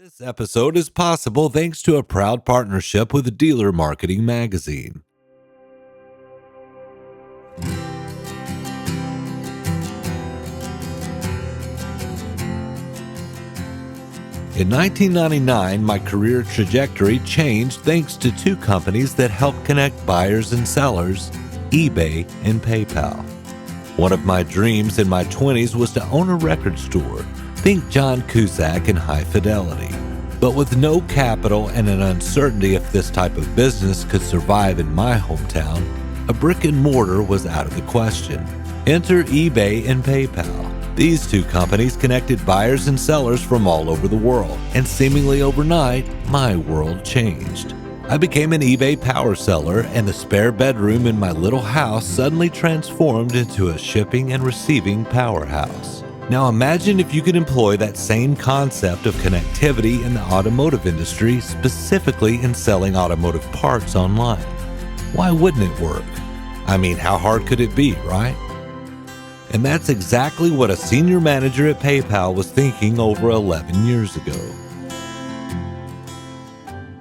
This episode is possible thanks to a proud partnership with Dealer Marketing Magazine. In 1999, my career trajectory changed thanks to two companies that help connect buyers and sellers, eBay and PayPal. One of my dreams in my 20s was to own a record store. Think John Cusack and High Fidelity. But with no capital and an uncertainty if this type of business could survive in my hometown, a brick and mortar was out of the question. Enter eBay and PayPal. These two companies connected buyers and sellers from all over the world, and seemingly overnight, my world changed. I became an eBay power seller, and the spare bedroom in my little house suddenly transformed into a shipping and receiving powerhouse. Now imagine if you could employ that same concept of connectivity in the automotive industry, specifically in selling automotive parts online. Why wouldn't it work? I mean, how hard could it be, right? And that's exactly what a senior manager at PayPal was thinking over 11 years ago.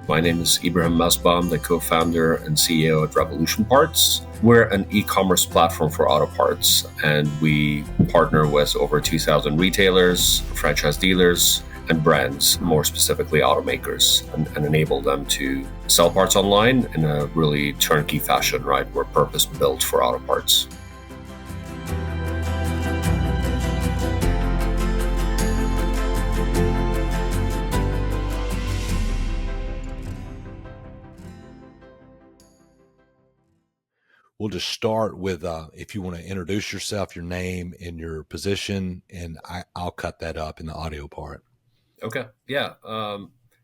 My name is Ibrahim Mesbah. I'm the co-founder and CEO at RevolutionParts. We're an e-commerce platform for auto parts, and we partner with over 2,000 retailers, franchise dealers, and brands, more specifically automakers, and enable them to sell parts online in a really turnkey fashion, right? We're purpose-built for auto parts. We'll just start with, if you want to introduce yourself, your name and your position, and I'll cut that up in the audio part. Okay. Yeah.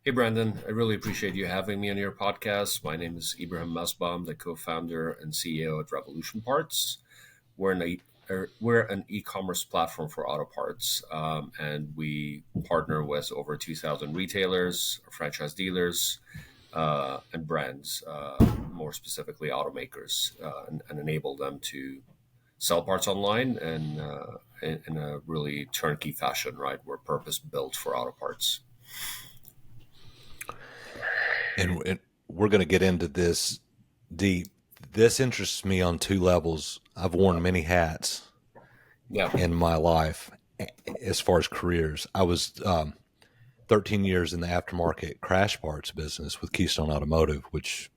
Hey, Brandon, I really appreciate you having me on your podcast. My name is Ibrahim Mesbah. I'm the co-founder and CEO at RevolutionParts. We're an e-commerce platform for auto parts, and we partner with over 2,000 retailers, franchise dealers, and brands, more specifically automakers, and enable them to sell parts online and in a really turnkey fashion, right? We're purpose-built for auto parts. And we're going to get into this deep. This interests me on two levels. I've worn many hats in my life as far as careers. I was 13 years in the aftermarket crash parts business with Keystone Automotive, which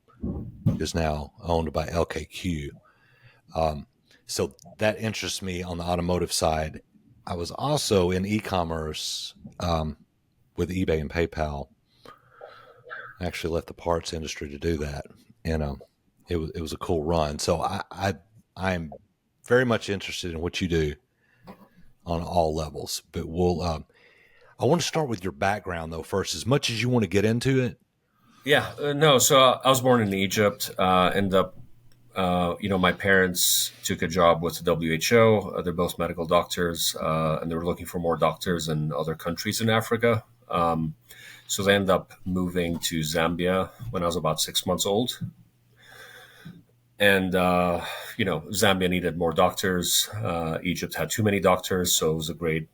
is now owned by LKQ. So that interests me on the automotive side. I was also in e-commerce with eBay and PayPal. I actually left the parts industry to do that, and it was a cool run. So I'm very much interested in what you do on all levels. But I want to start with your background though first, as much as you want to get into it. Yeah, no. So I was born in Egypt. Ended up, my parents took a job with the WHO. They're both medical doctors, and they were looking for more doctors in other countries in Africa. So they ended up moving to Zambia when I was about 6 months old. And, Zambia needed more doctors. Egypt had too many doctors, so it was a great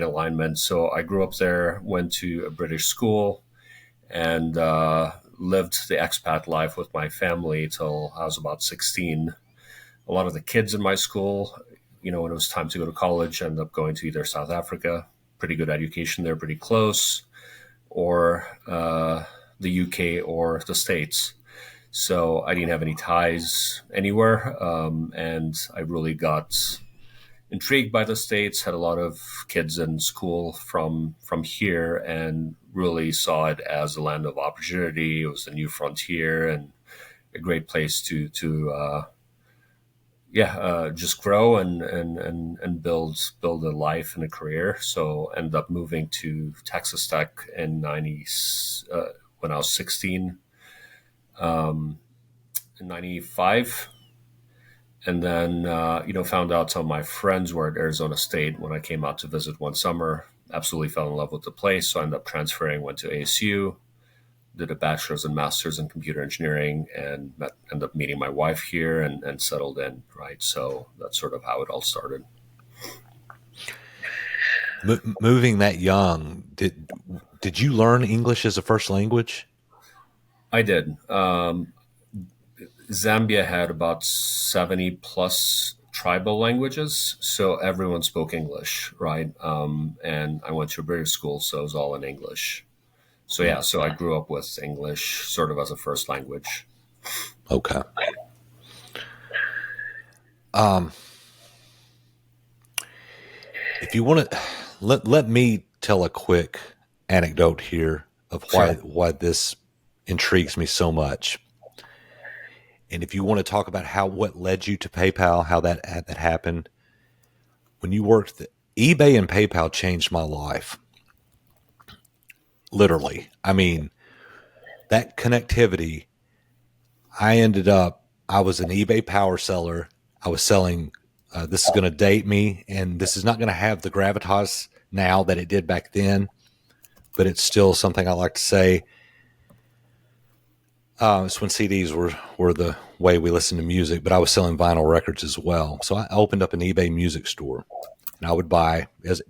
alignment. So I grew up there, went to a British school, and lived the expat life with my family till I was about 16. A lot of the kids in my school, when it was time to go to college, ended up going to either South Africa, pretty good education there, pretty close, or the UK or the States. So I didn't have any ties anywhere, and I really got intrigued by the States, had a lot of kids in school from here, and really saw it as a land of opportunity. It was a new frontier and a great place to just grow and build a life and a career. So ended up moving to Texas Tech in when I was 16, in 95. And then, found out some of my friends were at Arizona State when I came out to visit one summer. Absolutely fell in love with the place. So I ended up transferring, went to ASU, did a bachelor's and master's in computer engineering, and ended up meeting my wife here and settled in, right? So that's sort of how it all started. Moving that young, Did you learn English as a first language? I did. Zambia had about 70 plus tribal languages, so everyone spoke English, right? And I went to a British school, so it was all in English. So yeah, Mm, so I grew up with English sort of as a first language. okay. Um, if you want to let me tell a quick anecdote here of Sure. why this intrigues me so much. And if you want to talk about how what led you to PayPal, how that happened, when you worked eBay and PayPal changed my life. Literally. I mean, that connectivity, I was an eBay power seller. I was selling, this is going to date me, and this is not going to have the gravitas now that it did back then, but it's still something I like to say. It's when CDs were the way we listened to music, but I was selling vinyl records as well. So I opened up an eBay music store, and I would buy as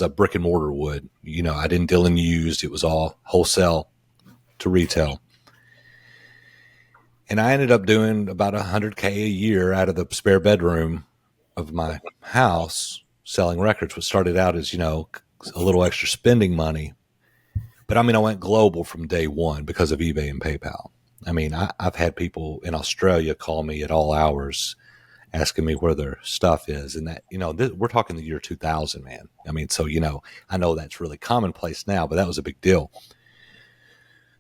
a brick and mortar would. You know, I didn't deal in used; it was all wholesale to retail. And I ended up doing about 100K a year out of the spare bedroom of my house selling records, which started out as, a little extra spending money. But I mean, I went global from day one because of eBay and PayPal. I mean, I've had people in Australia call me at all hours asking me where their stuff is. And that, we're talking the year 2000, man. I mean, so, I know that's really commonplace now, but that was a big deal.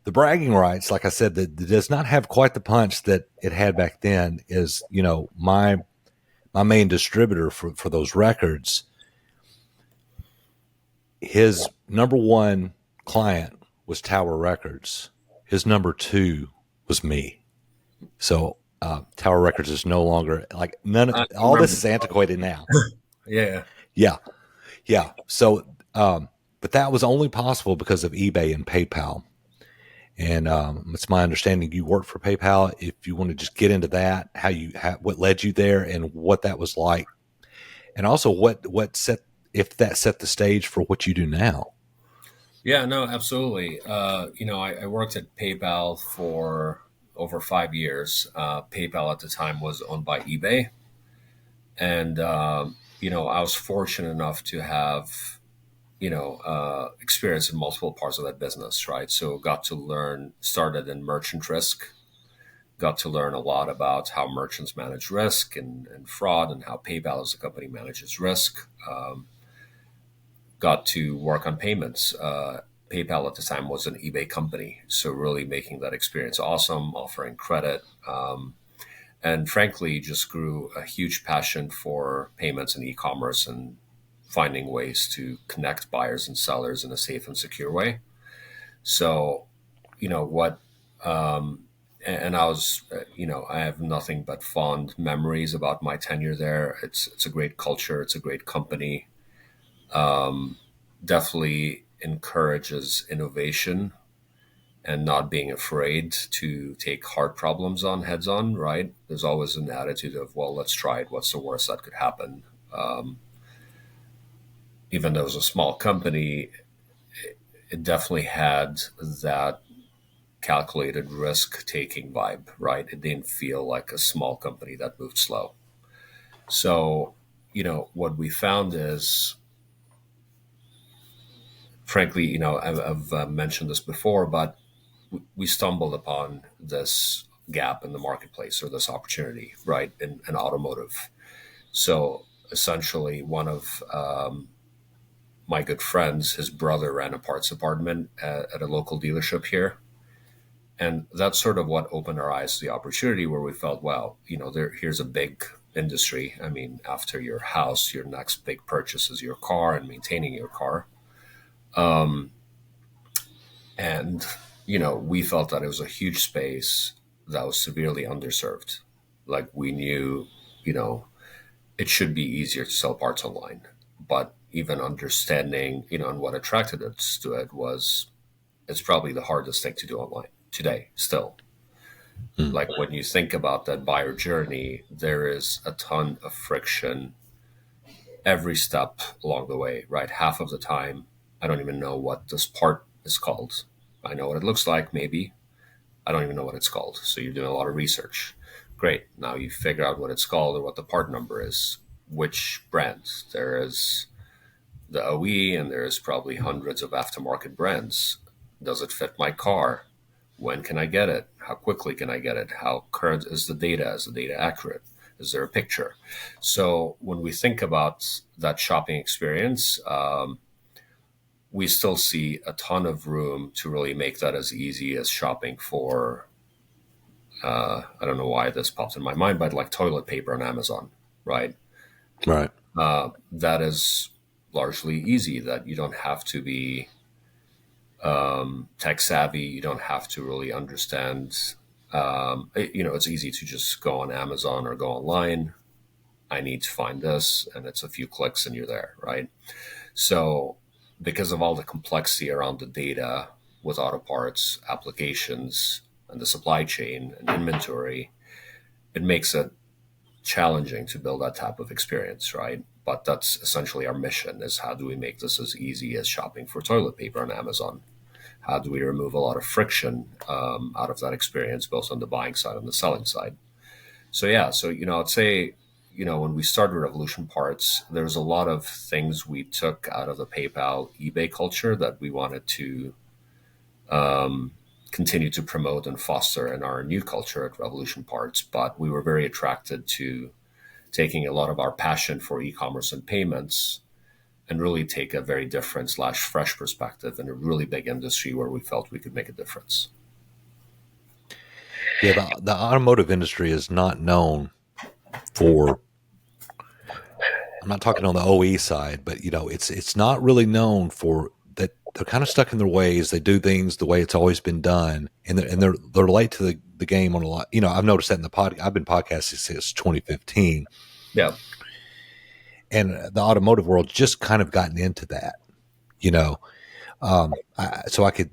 The bragging rights, like I said, that does not have quite the punch that it had back then is, my main distributor for those records, his number one client was Tower Records. His number two was me. So Tower Records is no longer like I all this remember. is antiquated now. Yeah. Yeah. Yeah. So, but that was only possible because of eBay and PayPal. And it's my understanding you worked for PayPal. If you want to just get into that, what led you there, and what that was like, and also what set if that set the stage for what you do now. Yeah, no, absolutely. I worked at PayPal for over 5 years. PayPal at the time was owned by eBay. And, I was fortunate enough to have, experience in multiple parts of that business, right? So got to learn, started in merchant risk, got to learn a lot about how merchants manage risk and fraud and how PayPal as a company manages risk. Got to work on payments. PayPal at the time was an eBay company, so really making that experience awesome, offering credit, and frankly, just grew a huge passion for payments and e-commerce and finding ways to connect buyers and sellers in a safe and secure way. So, what, and I was, I have nothing but fond memories about my tenure there. It's a great culture. It's a great company. Definitely encourages innovation and not being afraid to take hard problems on heads on, right? There's always an attitude of, well, let's try it. What's the worst that could happen? Even though it was a small company, it definitely had that calculated risk taking vibe, right? It didn't feel like a small company that moved slow. So, what we found is, frankly, I've mentioned this before, but we stumbled upon this gap in the marketplace or this opportunity, right, in automotive. So essentially, one of my good friends, his brother ran a parts department at a local dealership here. And that's sort of what opened our eyes to the opportunity where we felt, wow, here's a big industry. I mean, after your house, your next big purchase is your car and maintaining your car. And, we felt that it was a huge space that was severely underserved. Like we knew, you know, it should be easier to sell parts online. But even understanding, and what attracted us to it was it's probably the hardest thing to do online today, still. Hmm. Like when you think about that buyer journey, there is a ton of friction every step along the way, right? Half of the time, I don't even know what this part is called. I know what it looks like, maybe. I don't even know what it's called. So you're doing a lot of research. Great. Now you figure out what it's called or what the part number is, which brand. There is the OE, and there's probably hundreds of aftermarket brands. Does it fit my car? When can I get it? How quickly can I get it? How current is the data? Is the data accurate? Is there a picture? So when we think about that shopping experience, we still see a ton of room to really make that as easy as shopping for, I don't know why this pops in my mind, but like toilet paper on Amazon, right? Right. That is largely easy, that you don't have to be tech savvy. You don't have to really understand. It's easy to just go on Amazon or go online. I need to find this, and it's a few clicks and you're there, right? So, because of all the complexity around the data with auto parts, applications, and the supply chain and inventory, it makes it challenging to build that type of experience, right? But that's essentially our mission: is how do we make this as easy as shopping for toilet paper on Amazon? How do we remove a lot of friction out of that experience, both on the buying side and the selling side? So yeah, so I'd say when we started Revolution Parts, there was a lot of things we took out of the PayPal eBay culture that we wanted to continue to promote and foster in our new culture at Revolution Parts. But we were very attracted to taking a lot of our passion for e-commerce and payments and really take a very different / fresh perspective in a really big industry where we felt we could make a difference. Yeah, the automotive industry is not known for. I'm not talking on the OE side, but it's not really known for that. They're kind of stuck in their ways. They do things the way it's always been done, and they're late to the game on a lot. I've noticed that in the pod. I've been podcasting since 2015, Yeah. and the automotive world just kind of gotten into that. So I could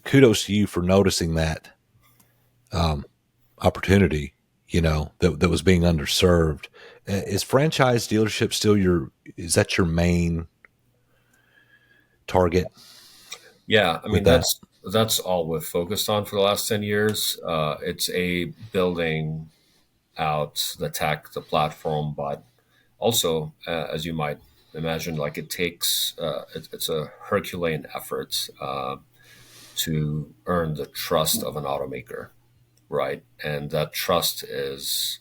kudos to you for noticing that opportunity. That was being underserved. Is franchise dealership still is that your main target? Yeah, I mean With that? that's all we've focused on for the last 10 years. It's a building out the tech, the platform, but also, as you might imagine, like it takes it's a Herculean effort to earn the trust of an automaker, right? And that trust is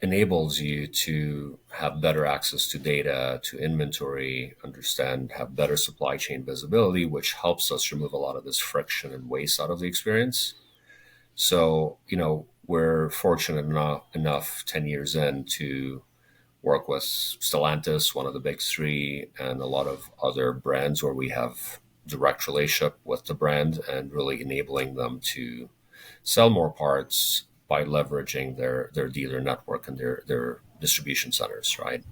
enables you to have better access to data, to inventory, understand, have better supply chain visibility, which helps us remove a lot of this friction and waste out of the experience. So, we're fortunate enough 10 years in to work with Stellantis, one of the big three, and a lot of other brands where we have direct relationship with the brand and really enabling them to sell more parts by leveraging their dealer network and their distribution centers, right?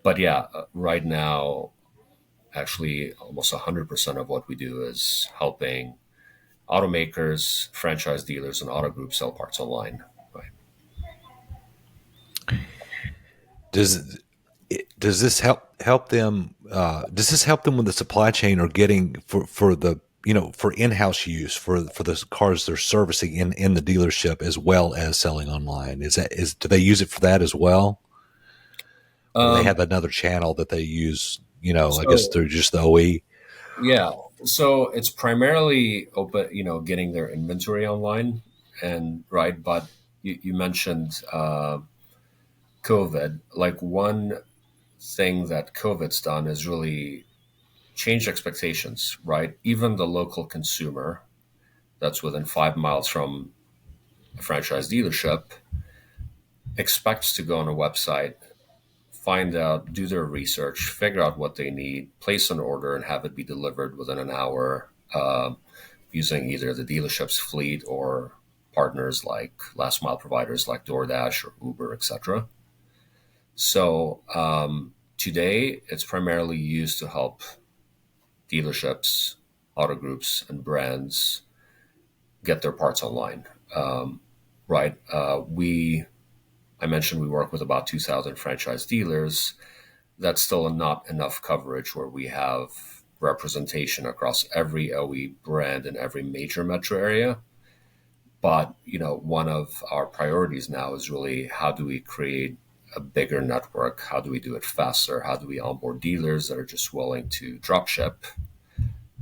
But yeah, right now, actually, almost 100% of what we do is helping automakers, franchise dealers, and auto groups sell parts online. Right. Does does this help them? Does this help them with the supply chain or getting for the for in-house use for the cars they're servicing in the dealership as well as selling online? Do they use it for that as well, or do they Um, have another channel that they use? I guess so through just the OE. yeah, so it's primarily open, getting their inventory online, and right. But you mentioned COVID. Like one thing that COVID's done is really changed expectations, right? Even the local consumer that's within 5 miles from a franchise dealership expects to go on a website, find out, do their research, figure out what they need, place an order, and have it be delivered within an hour using either the dealership's fleet or partners like last mile providers like DoorDash or Uber, etc. So today, it's primarily used to help dealerships, auto groups, and brands get their parts online. Right? I mentioned we work with about 2,000 franchise dealers. That's still not enough coverage where we have representation across every OE brand in every major metro area. But, one of our priorities now is really how do we create a bigger network? How do we do it faster? How do we onboard dealers that are just willing to drop ship?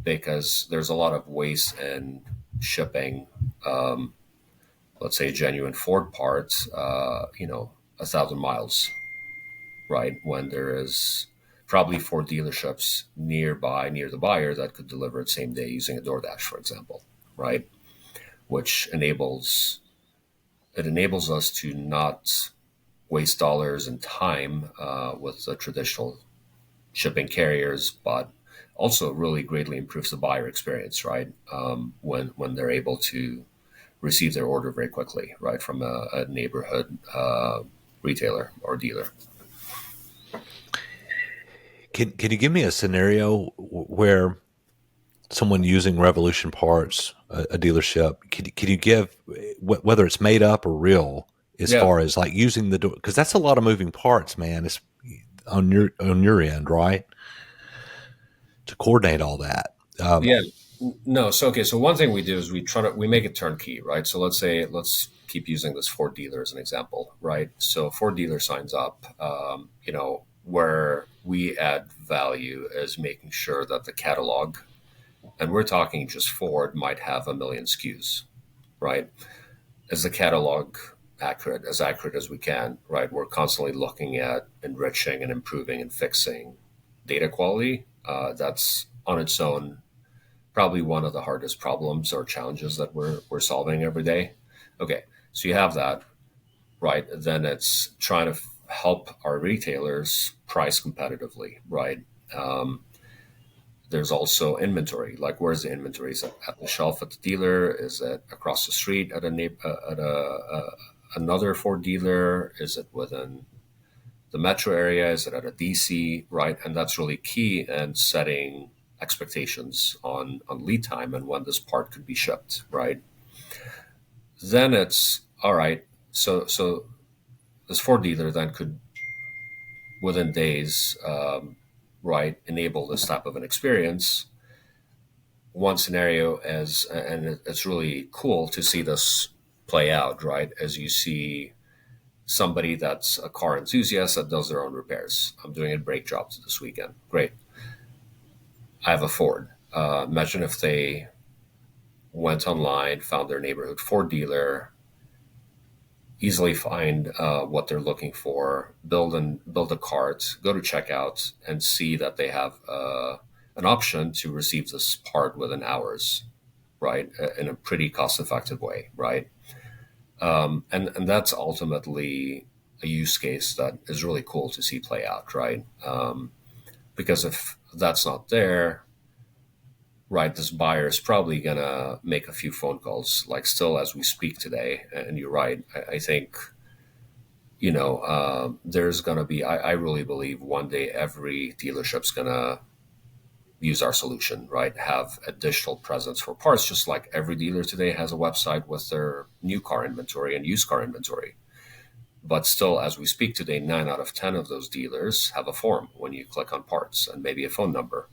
Because there's a lot of waste in shipping, let's say, genuine Ford parts, 1,000 miles, right? When there is probably Ford dealerships nearby, near the buyer, that could deliver it same day using a DoorDash, for example, right? Which enables us to not waste dollars and time with the traditional shipping carriers, but also really greatly improves the buyer experience, right? When they're able to receive their order very quickly, right, from a neighborhood retailer or dealer. Can you give me a scenario where someone using Revolution Parts, a dealership, can you give whether it's made up or real as Yeah, far as like using the door? Because that's a lot of moving parts, man. It's on your end, right? To coordinate all that. yeah. No, so okay. So one thing we do is we make it turnkey, right? So let's keep using this Ford dealer as an example, right? So Ford dealer signs up. Where we add value is making sure that the catalog, and we're talking just Ford, might have a million SKUs, right? Is the catalog accurate as we can, right? We're constantly looking at enriching and improving and fixing data quality. That's on its own probably one of the hardest problems or challenges that we're solving every day. Okay, so you have that, right? Then it's trying to help our retailers price competitively, right? Um, there's also inventory. Like, where's the inventory? Is it at the shelf at the dealer? Is it across the street at another Ford dealer? Is it within the metro area? Is it at a DC? Right, and that's really key in setting expectations on lead time and when this part could be shipped. Right, then it's all right. So this Ford dealer then could within days, right, enable this type of an experience. One scenario as, and it's really cool to see this play out, right? As you see somebody that's a car enthusiast that does their own repairs. I'm doing a brake job this weekend. Great. I have a Ford. Imagine if they went online, found their neighborhood Ford dealer, easily find what they're looking for, build a cart, go to checkout, and see that they have an option to receive this part within hours, right, in a pretty cost-effective way, right? And that's ultimately a use case that is really cool to see play out, right? Because if that's not there, right, this buyer is probably gonna make a few phone calls, like still as we speak today. And you're right. I think there's gonna be. I really believe one day every dealership's gonna use our solution, right? Have additional presence for parts, just like every dealer today has a website with their new car inventory and used car inventory. But still, as we speak today, 9 out of 10 of those dealers have a form when you click on parts and maybe a phone number,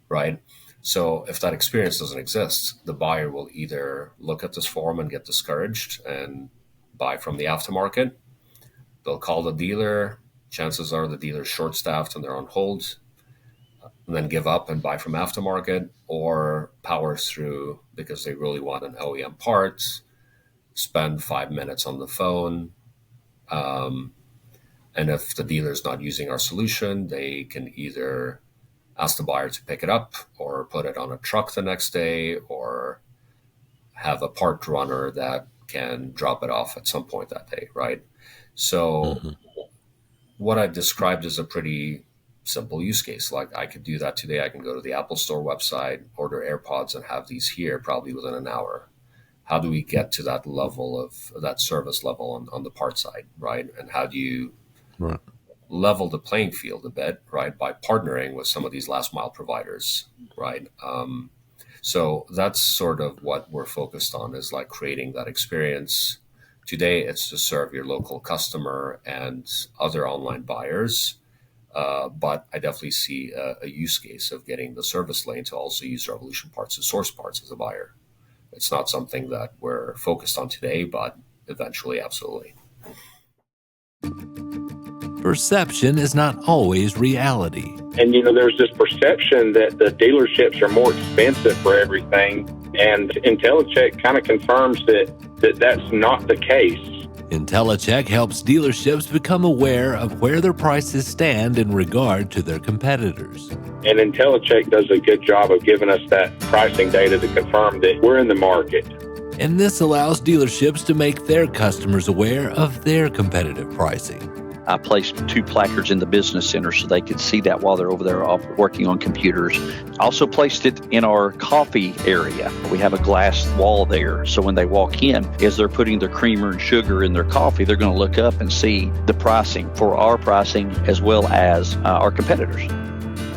right? So if that experience doesn't exist, the buyer will either look at this form and get discouraged and buy from the aftermarket. They'll call the dealer. Chances are the dealer's short staffed and they're on hold, and then give up and buy from aftermarket, or power through because they really want an OEM part, spend 5 minutes on the phone. And if the dealer's not using our solution, they can either ask the buyer to pick it up or put it on a truck the next day, or have a part runner that can drop it off at some point that day, right? So Mhm. what I described is a pretty simple use case. Like, I could do that today. I can go to the Apple Store website, order AirPods, and have these here probably within an hour. How do we get to that level of that service level on the part side, right? And how do you Right. level the playing field a bit, right, by partnering with some of these last mile providers, right? So that's sort of what we're focused on, is like creating that experience. Today, it's to serve your local customer and other online buyers, But I definitely see a use case of getting the service lane to also use Revolution Parts to source parts as a buyer. It's not something that we're focused on today, but eventually, absolutely. Perception is not always reality. And, there's this perception that the dealerships are more expensive for everything. And IntelliCheck kind of confirms that that's not the case. IntelliCheck helps dealerships become aware of where their prices stand in regard to their competitors. And IntelliCheck does a good job of giving us that pricing data to confirm that we're in the market. And this allows dealerships to make their customers aware of their competitive pricing. I placed 2 placards in the business center so they could see that while they're over there working on computers. I also placed it in our coffee area. We have a glass wall there, so when they walk in, as they're putting their creamer and sugar in their coffee, they're going to look up and see the pricing for our pricing as well as our competitors.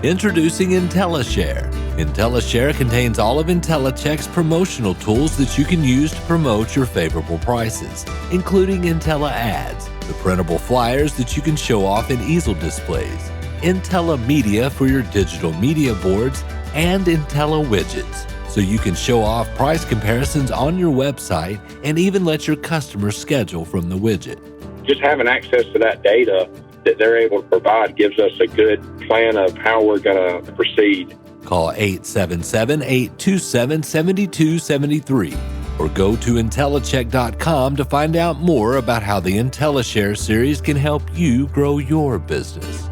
Introducing IntelliShare. IntelliShare contains all of IntelliCheck's promotional tools that you can use to promote your favorable prices, including Intella Ads, the printable flyers that you can show off in easel displays, Intella Media for your digital media boards, and Intella Widgets, so you can show off price comparisons on your website and even let your customers schedule from the widget. Just having access to that data that they're able to provide gives us a good plan of how we're going to proceed. Call 877-827-7273 or go to IntelliCheck.com to find out more about how the IntelliShare series can help you grow your business.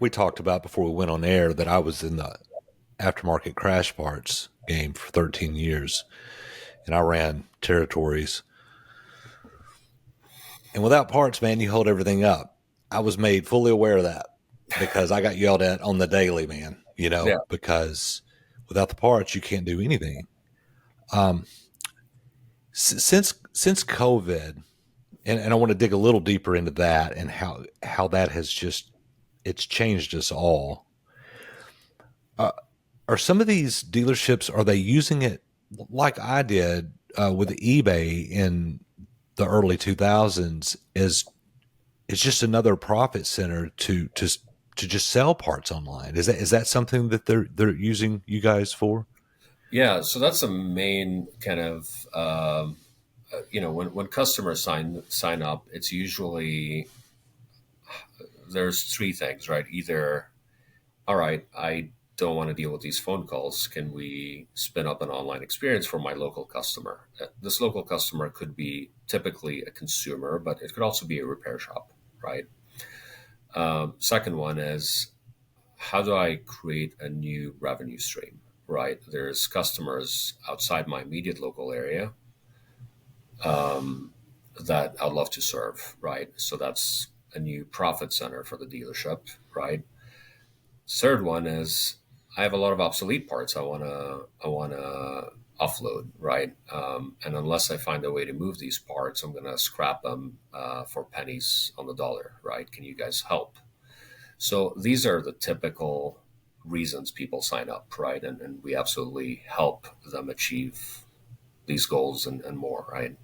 We talked about before we went on air that I was in the aftermarket crash parts game for 13 years, and I ran territories. And without parts, man, you hold everything up. I was made fully aware of that because I got yelled at on the daily, man, because without the parts, you can't do anything. Since COVID, and I want to dig a little deeper into that and how that has it's changed us all. Are some of these dealerships, are they using it like I did with eBay in the early 2000s as it's just another profit center to just sell parts online? Is that something that they're using you guys for? Yeah, so that's a main kind of when customers sign up, it's usually there's 3 things, right? Either, all right, I don't want to deal with these phone calls. Can we spin up an online experience for my local customer? This local customer could be typically a consumer, but it could also be a repair shop, right? Second one is, how do I create a new revenue stream, right? There's customers outside my immediate local area that I'd love to serve, right? So that's a new profit center for the dealership, right? Third one is, I have a lot of obsolete parts I wanna offload, right? And unless I find a way to move these parts, I'm gonna scrap them for pennies on the dollar, right? Can you guys help? So these are the typical reasons people sign up, right? And we absolutely help them achieve these goals and more, right?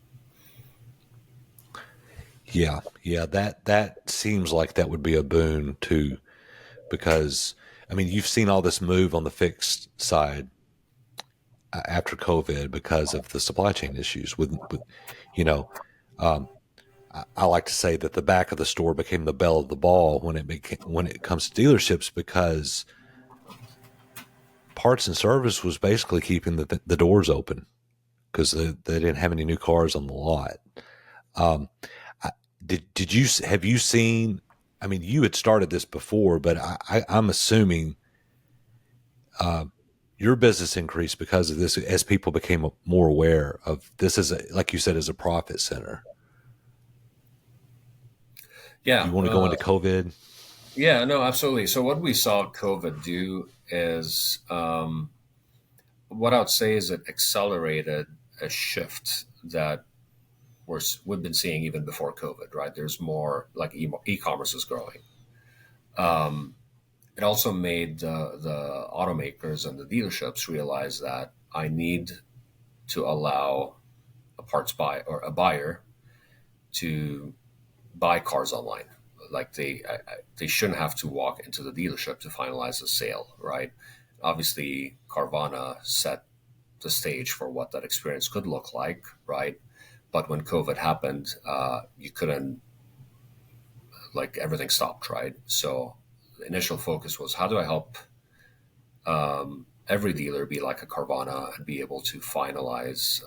Yeah, that seems like that would be a boon too, because I mean, you've seen all this move on the fixed side after COVID because of the supply chain issues. I like to say that the back of the store became the belle of the ball when it comes to dealerships, because parts and service was basically keeping the doors open because they didn't have any new cars on the lot. Have you seen? I mean, you had started this before, but I'm assuming your business increased because of this as people became more aware of this as like you said, as a profit center. Yeah. You want to go into COVID? Yeah, no, absolutely. So what we saw COVID do is, what I would say is it accelerated a shift that we've been seeing even before COVID, right? There's more, like e-commerce is growing. it also made the automakers and the dealerships realize that I need to allow a parts buy or a buyer to buy cars online. Like they shouldn't have to walk into the dealership to finalize a sale, right? Obviously, Carvana set the stage for what that experience could look like, right? But when COVID happened, you couldn't, like, everything stopped, right? So the initial focus was, how do I help every dealer be like a Carvana and be able to finalize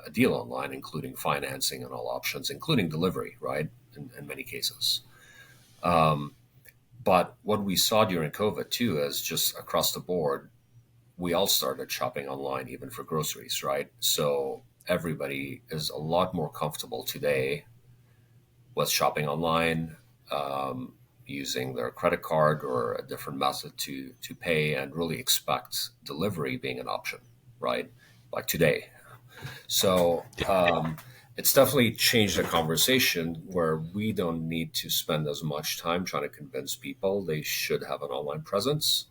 a deal online, including financing and all options, including delivery, right? In many cases. But what we saw during COVID too is just across the board, we all started shopping online, even for groceries, right? So everybody is a lot more comfortable today with shopping online, using their credit card or a different method to pay, and really expect delivery being an option, right? Like today. So it's definitely changed the conversation where we don't need to spend as much time trying to convince people they should have an online presence.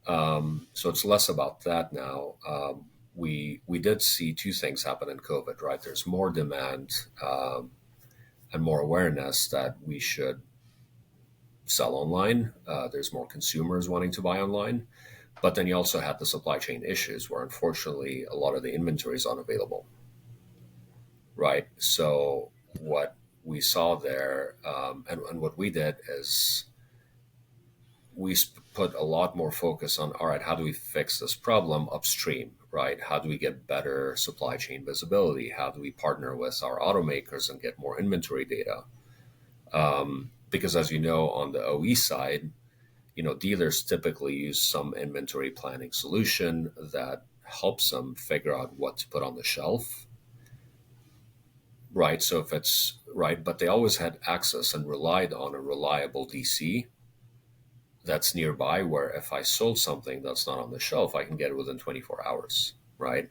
So it's less about that now. We did see two things happen in COVID, right? There's more demand and more awareness that we should sell online. There's more consumers wanting to buy online. But then you also had the supply chain issues where, unfortunately, a lot of the inventory is unavailable, right? So what we saw there, and what we did is we put a lot more focus on, all right, how do we fix this problem upstream, right? How do we get better supply chain visibility? How do we partner with our automakers and get more inventory data? Because as you know, on the OE side, dealers typically use some inventory planning solution that helps them figure out what to put on the shelf, right? So if it's right, but they always had access and relied on a reliable DC that's nearby, where if I sold something that's not on the shelf, I can get it within 24 hours, right?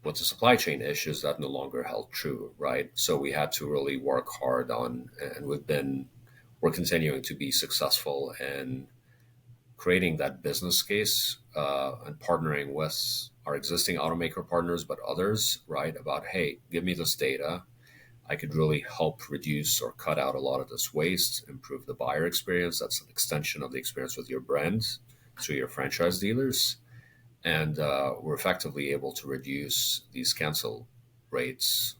With the supply chain issues, that no longer held true, right? So we had to really work hard on, and we're continuing to be successful in creating that business case and partnering with our existing automaker partners, but others, right? About, hey, give me this data. I could really help reduce or cut out a lot of this waste, improve the buyer experience. That's an extension of the experience with your brand through your franchise dealers. And we're effectively able to reduce these cancel rates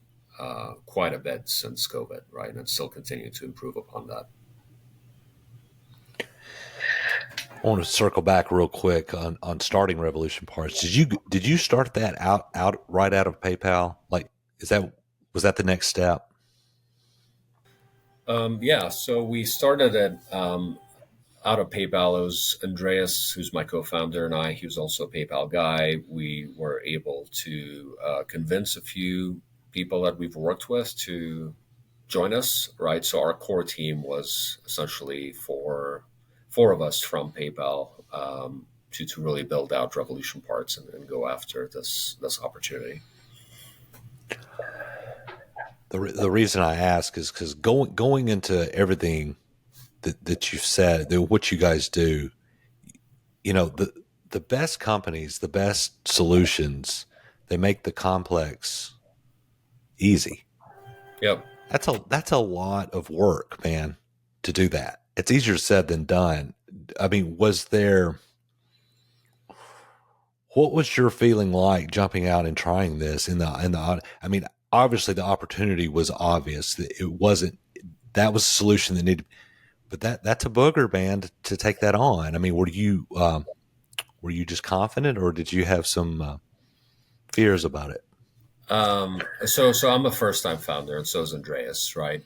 quite a bit since COVID, right? And still continue to improve upon that. I want to circle back real quick on starting Revolution Parts. Did you start that out right out of PayPal? Like, was that the next step? Yeah, so we started it out of PayPal. It was Andreas, who's my co-founder, and I. He was also a PayPal guy. We were able to convince a few people that we've worked with to join us, right? So our core team was essentially four of us from PayPal to really build out Revolution Parts and go after this opportunity. The reason I ask is because going into everything that you've said, what you guys do, the best companies, the best solutions, they make the complex easy. Yep. That's a lot of work, man, to do that. It's easier said than done. I mean, what was your feeling like jumping out and trying this I mean, obviously the opportunity was obvious. That was a solution that needed, but that's a booger, man, to take that on. I mean, were you just confident, or did you have some fears about it? So I'm a first time founder, and so is Andreas, right?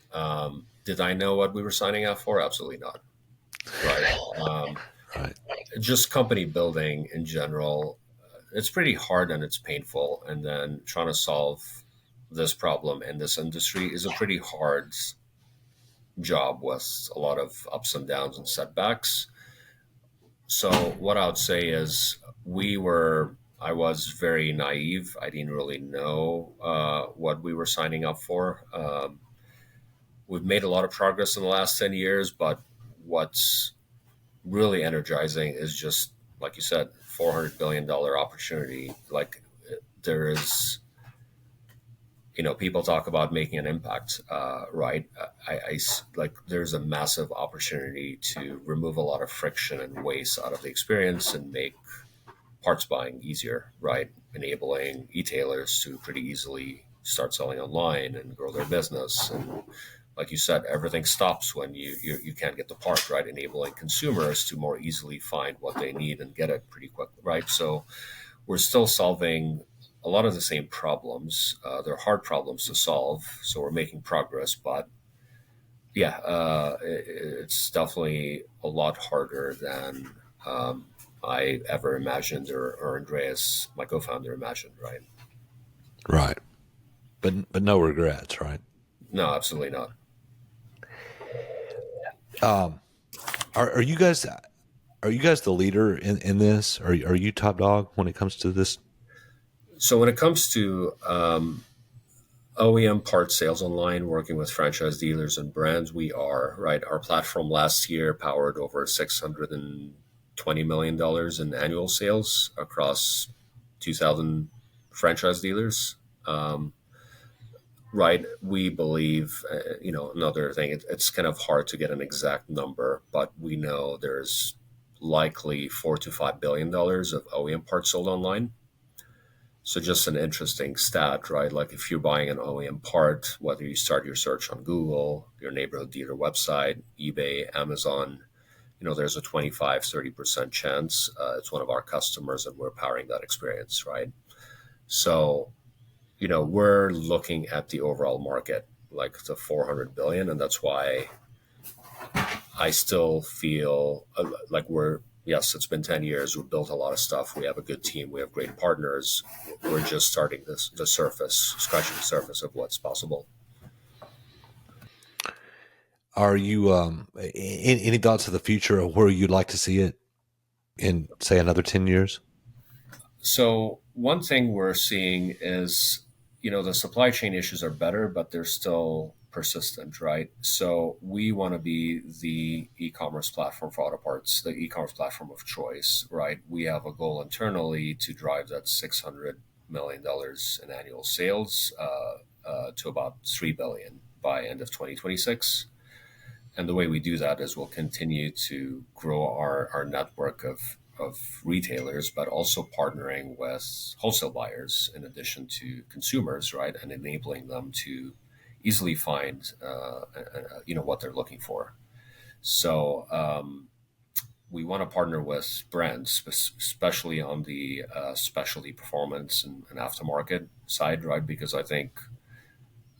Did I know what we were signing up for? Absolutely not. Right. Right. Just company building in general, it's pretty hard and it's painful. And then trying to solve this problem in this industry is a pretty hard job with a lot of ups and downs and setbacks. So what I would say is I was very naive. I didn't really know what we were signing up for. We've made a lot of progress in the last 10 years, but what's really energizing is just, like you said, $400 billion opportunity. Like there is, people talk about making an impact, right? Like there's a massive opportunity to remove a lot of friction and waste out of the experience and make parts buying easier, right? Enabling e-tailers to pretty easily start selling online and grow their business. And like you said, everything stops when you can't get the part, right? Enabling consumers to more easily find what they need and get it pretty quick, right? So we're still solving a lot of the same problems. They're hard problems to solve, so we're making progress. But yeah, it's definitely a lot harder than I ever imagined, or Andreas, my co-founder, imagined. Right? Right. But no regrets, right? No, absolutely not. Are you guys the leader in this? Are you top dog when it comes to this? So when it comes to OEM part sales online, working with franchise dealers and brands, we are right. Our platform last year powered over $620 million in annual sales across 2,000 franchise dealers. Right, we believe, another thing, it's kind of hard to get an exact number, but we know there's likely $4 to $5 billion of OEM parts sold online. So just an interesting stat, right? Like if you're buying an OEM part, whether you start your search on Google, your neighborhood dealer website, eBay, Amazon, there's a 25-30% chance it's one of our customers and we're powering that experience, right? So we're looking at the overall market, like the 400 billion, and that's why I still feel like yes, it's been 10 years. We've built a lot of stuff. We have a good team. We have great partners. We're just starting the surface, scratching the surface of what's possible. Are you any thoughts of the future of where you'd like to see it in, say, another 10 years? So one thing we're seeing is, the supply chain issues are better, but they're still persistent, right? So we want to be the e-commerce platform for auto parts, the e-commerce platform of choice, right? We have a goal internally to drive that $600 million in annual sales to about $3 billion by end of 2026. And the way we do that is we'll continue to grow our network of retailers, but also partnering with wholesale buyers in addition to consumers, right? And enabling them to easily find, what they're looking for. So we want to partner with brands, especially on the specialty performance and aftermarket side, right? Because I think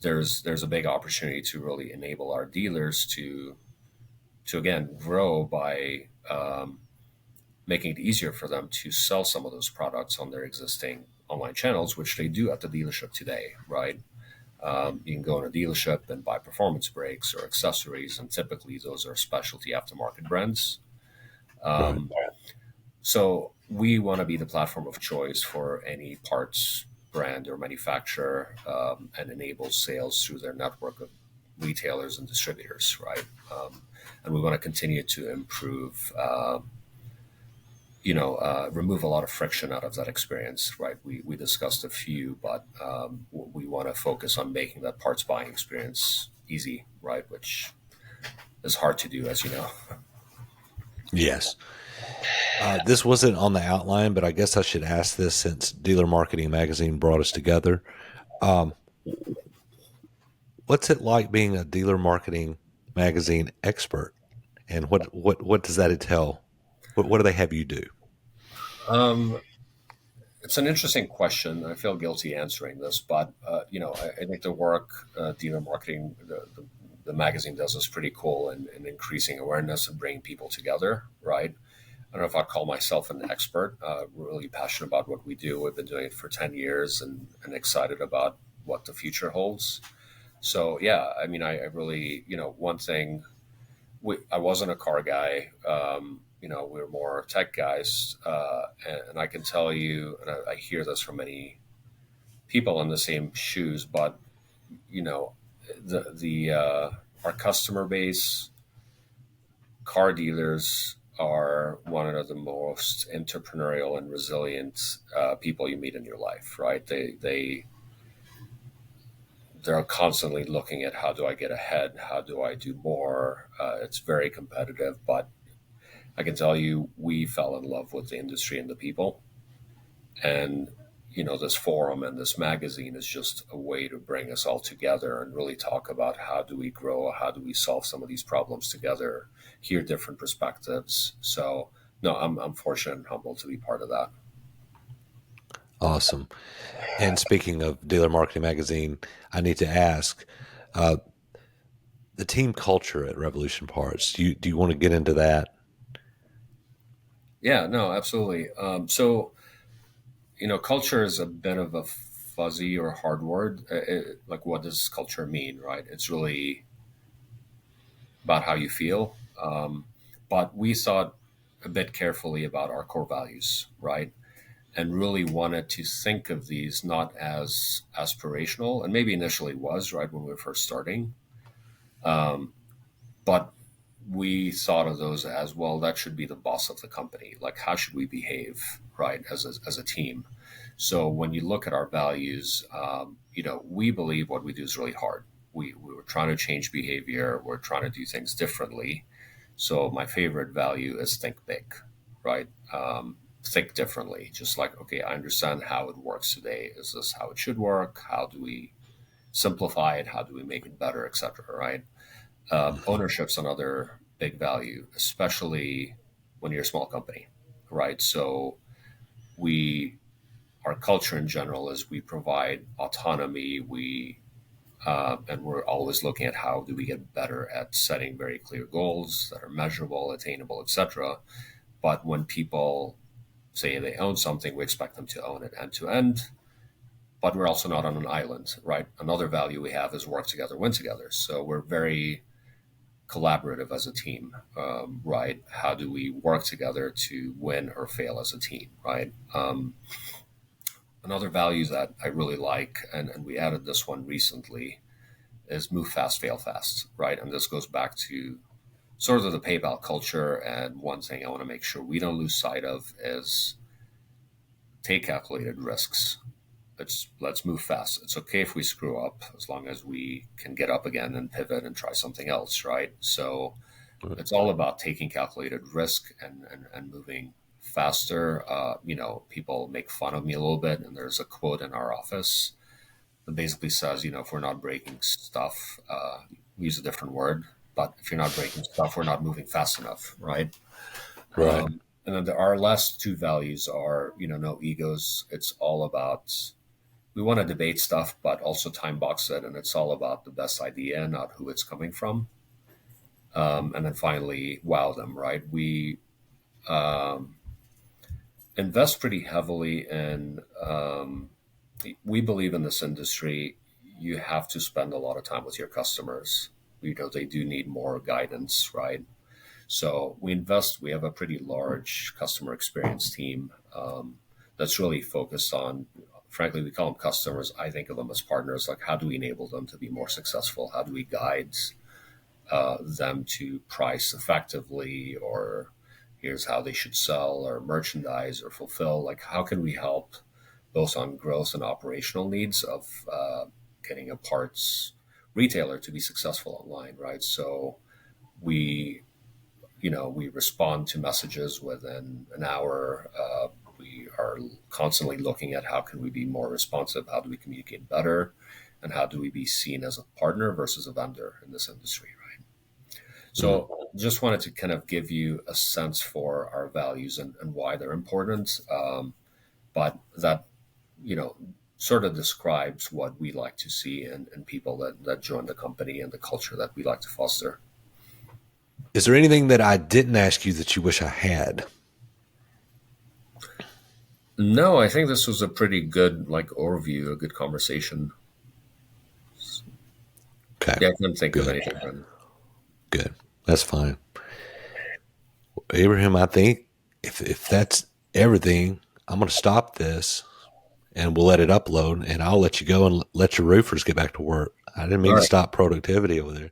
there's a big opportunity to really enable our dealers to again grow by making it easier for them to sell some of those products on their existing online channels, which they do at the dealership today, right? You can go in a dealership and buy performance brakes or accessories, and typically those are specialty aftermarket brands. Right. So we want to be the platform of choice for any parts brand or manufacturer, and enable sales through their network of retailers and distributors, right? And we want to continue to improve, remove a lot of friction out of that experience, right? We discussed a few, but we want to focus on making that parts buying experience easy, right? Which is hard to do, as you know. Yes. This wasn't on the outline, but I guess I should ask this since Dealer Marketing Magazine brought us together. What's it like being a Dealer Marketing Magazine expert, and what does that entail? What do they have you do? It's an interesting question. I feel guilty answering this, but I think the work Dealer Marketing, the magazine does is pretty cool in increasing awareness and bringing people together, right? I don't know if I'd call myself an expert. We're really passionate about what we do. We've been doing it for 10 years and excited about what the future holds. So, yeah, I mean, I really, one thing, I wasn't a car guy. We were more tech guys. And I can tell you, and I hear this from many people in the same shoes, but, our customer base, car dealers are one of the most entrepreneurial and resilient people you meet in your life, right? They're constantly looking at how do I get ahead, how do I do more. It's very competitive, but I can tell you, we fell in love with the industry and the people, and this forum and this magazine is just a way to bring us all together and really talk about how do we grow, how do we solve some of these problems together, hear different perspectives. So no, I'm fortunate and humbled to be part of that. Awesome. And speaking of Dealer Marketing Magazine, I need to ask the team culture at Revolution Parts. Do you want to get into that? Yeah, no, absolutely. So culture is a bit of a fuzzy or hard word. Like, what does culture mean, right? It's really about how you feel. But we thought a bit carefully about our core values, right? And really wanted to think of these not as aspirational, and maybe initially was, right, when we were first starting. But we thought of those as, well, that should be the boss of the company. Like, how should we behave, right, as a team? So when you look at our values, we believe what we do is really hard. We were trying to change behavior. We're trying to do things differently. So my favorite value is think big, right? Think differently. Just like, okay, I understand how it works today. Is this how it should work? How do we simplify it? How do we make it better, etc., right? Ownership's another big value, especially when you're a small company, right? So our culture in general is we provide autonomy. And we're always looking at how do we get better at setting very clear goals that are measurable, attainable, etc. But when people say they own something, we expect them to own it end to end. But we're also not on an island, right? Another value we have is work together, win together. So we're very collaborative as a team, right? How do we work together to win or fail as a team, right? Another value that I really like, and we added this one recently, is move fast, fail fast, right? And this goes back to sort of the PayPal culture. And one thing I want to make sure we don't lose sight of is take calculated risks. Let's move fast. It's okay if we screw up, as long as we can get up again and pivot and try something else, right? So it's all about taking calculated risk and moving faster. People make fun of me a little bit, and there's a quote in our office that basically says, if we're not breaking stuff, we use a different word, but if you're not breaking stuff, we're not moving fast enough, right? Right. And then our last two values are, no egos. It's all about, we want to debate stuff, but also time box it. And it's all about the best idea, not who it's coming from. And then finally, wow them, right? We invest pretty heavily in, we believe in this industry, you have to spend a lot of time with your customers. They do need more guidance, right? So we have a pretty large customer experience team that's really focused on, frankly, we call them customers. I think of them as partners. Like, how do we enable them to be more successful? How do we guide them to price effectively, or here's how they should sell or merchandise or fulfill? Like, how can we help both on growth and operational needs of getting a parts retailer to be successful online, right? So we respond to messages within an hour. We are constantly looking at how can we be more responsive, how do we communicate better, and how do we be seen as a partner versus a vendor in this industry, right? So just wanted to kind of give you a sense for our values and why they're important. But that, sort of describes what we like to see in people that join the company and the culture that we like to foster. Is there anything that I didn't ask you that you wish I had? No, I think this was a pretty good overview, a good conversation. Okay. Yeah, I couldn't think of anything. Good. That's fine. Well, Ibrahim, I think if that's everything, I'm going to stop this and we'll let it upload, and I'll let you go and let your roofers get back to work. I didn't mean to stop productivity over there.